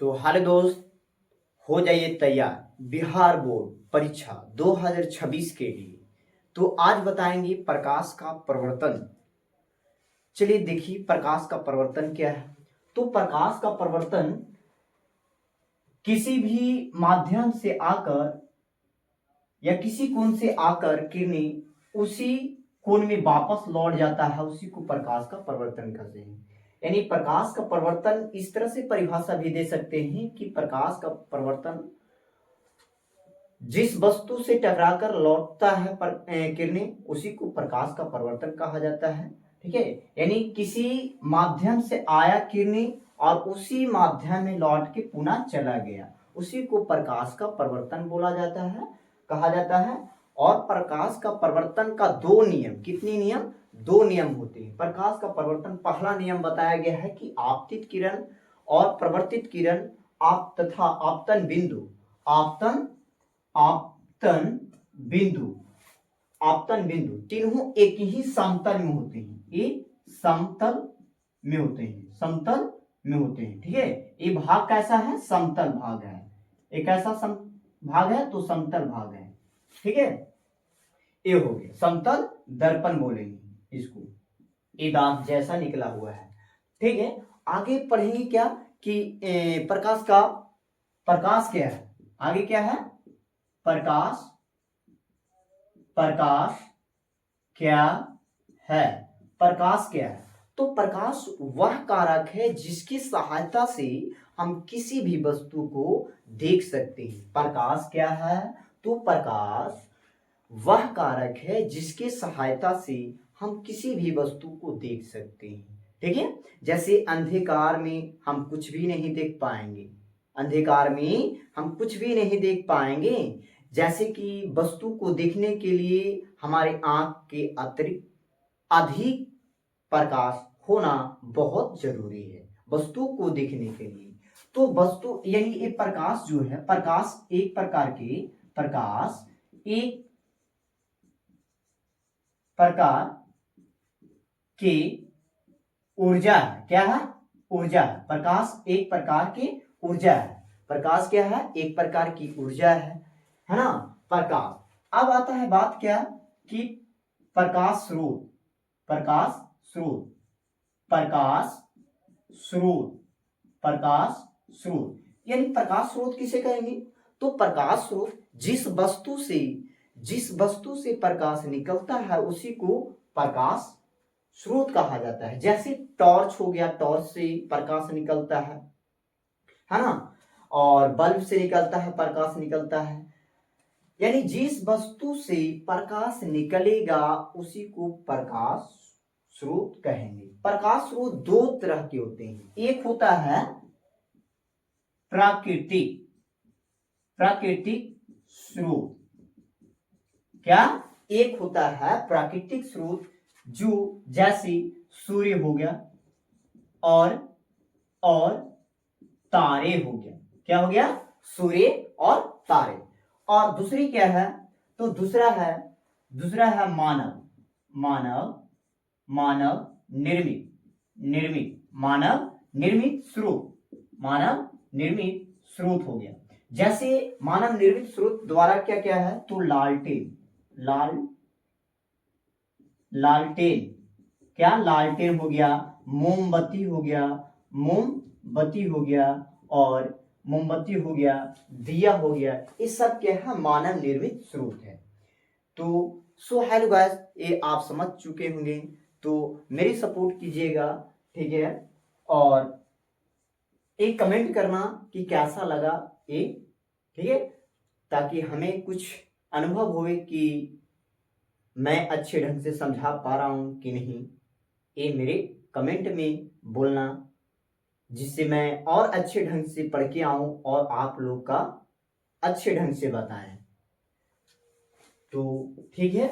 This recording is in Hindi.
तो हेलो दोस्त, हो जाइए तैयार बिहार बोर्ड परीक्षा 2026 के लिए। तो आज बताएंगे प्रकाश का प्रवर्तन। चलिए देखिए प्रकाश का प्रवर्तन क्या है। तो प्रकाश का प्रवर्तन किसी भी माध्यम से आकर या किसी कोण से आकर किरणें उसी कोण में वापस लौट जाता है, उसी को प्रकाश का प्रवर्तन कहते हैं। यानी प्रकाश का प्रवर्तन इस तरह से परिभाषा भी दे सकते हैं कि प्रकाश का प्रवर्तन जिस वस्तु से टकराकर लौटता है किरणें उसी को प्रकाश का प्रवर्तन कहा जाता है। ठीक है, यानी किसी माध्यम से आया किरणें और उसी माध्यम में लौट के पुनः चला गया, उसी को प्रकाश का प्रवर्तन बोला जाता है, कहा जाता है। और प्रकाश का प्रवर्तन का दो नियम, कितने नियम? दो नियम होते हैं प्रकाश का प्रवर्तन। पहला नियम बताया गया है कि आपतित किरण और प्रवर्तित किरण आप तथा आपतन बिंदु आपतन तीनों एक ही समतल में होते हैं। ये समतल में होते हैं। ठीक है, ये भाग कैसा है? समतल भाग है। एक ऐसा भाग है तो समतल भाग है। ठीक है, ये हो गया समतल दर्पण बोलेंगे इसको। ये दांत जैसा निकला हुआ है। ठीक है, आगे पढ़ेंगे क्या कि प्रकाश क्या है। आगे क्या है? प्रकाश क्या है? प्रकाश क्या है? तो प्रकाश वह कारक है जिसकी सहायता से हम किसी भी वस्तु को देख सकते हैं। प्रकाश क्या है? तो प्रकाश वह कारक है जिसकी सहायता से हम किसी भी वस्तु को देख सकते हैं। ठीक है, जैसे अंधकार में हम कुछ भी नहीं देख पाएंगे, जैसे कि वस्तु को देखने के लिए हमारे आंख के अतिरिक्त अधिक प्रकाश होना बहुत जरूरी है वस्तु को देखने के लिए। तो वस्तु यानी ये प्रकाश जो है, प्रकाश एक प्रकार के ऊर्जा है। क्या है? ऊर्जा है। प्रकाश एक प्रकार की ऊर्जा है। प्रकाश क्या है? एक प्रकार की ऊर्जा है ना, प्रकाश। अब आता है बात क्या कि प्रकाश स्रोत यानी प्रकाश स्रोत किसे कहेंगे? तो प्रकाश स्रोत जिस वस्तु से प्रकाश निकलता है उसी को प्रकाश स्रोत कहा जाता है। जैसे टॉर्च हो गया, टॉर्च से प्रकाश निकलता है ना, और बल्ब से प्रकाश निकलता है। यानी जिस वस्तु से प्रकाश निकलेगा उसी को प्रकाश स्रोत कहेंगे। प्रकाश स्रोत दो तरह के होते हैं। एक होता है प्राकृतिक स्रोत। क्या? एक होता है प्राकृतिक स्रोत जो जैसे सूर्य हो गया और तारे हो गया। क्या हो गया? सूर्य और तारे। और दूसरी क्या है? तो दूसरा है मानव निर्मित स्रोत हो गया। जैसे मानव निर्मित स्रोत द्वारा क्या है? तो लालटेन हो गया, मोमबत्ती हो गया, दिया हो गया। ये सब क्या है? मानव निर्मित स्रोत है। तो हेलो गाइस, ये आप समझ चुके होंगे, तो मेरी सपोर्ट कीजिएगा। ठीक है, और एक कमेंट करना कि कैसा लगा ये। ठीक है, ताकि हमें कुछ अनुभव होए कि मैं अच्छे ढंग से समझा पा रहा हूं कि नहीं। ये मेरे कमेंट में बोलना, जिससे मैं और अच्छे ढंग से पढ़ के आऊं और आप लोग का अच्छे ढंग से बताएं। तो ठीक है।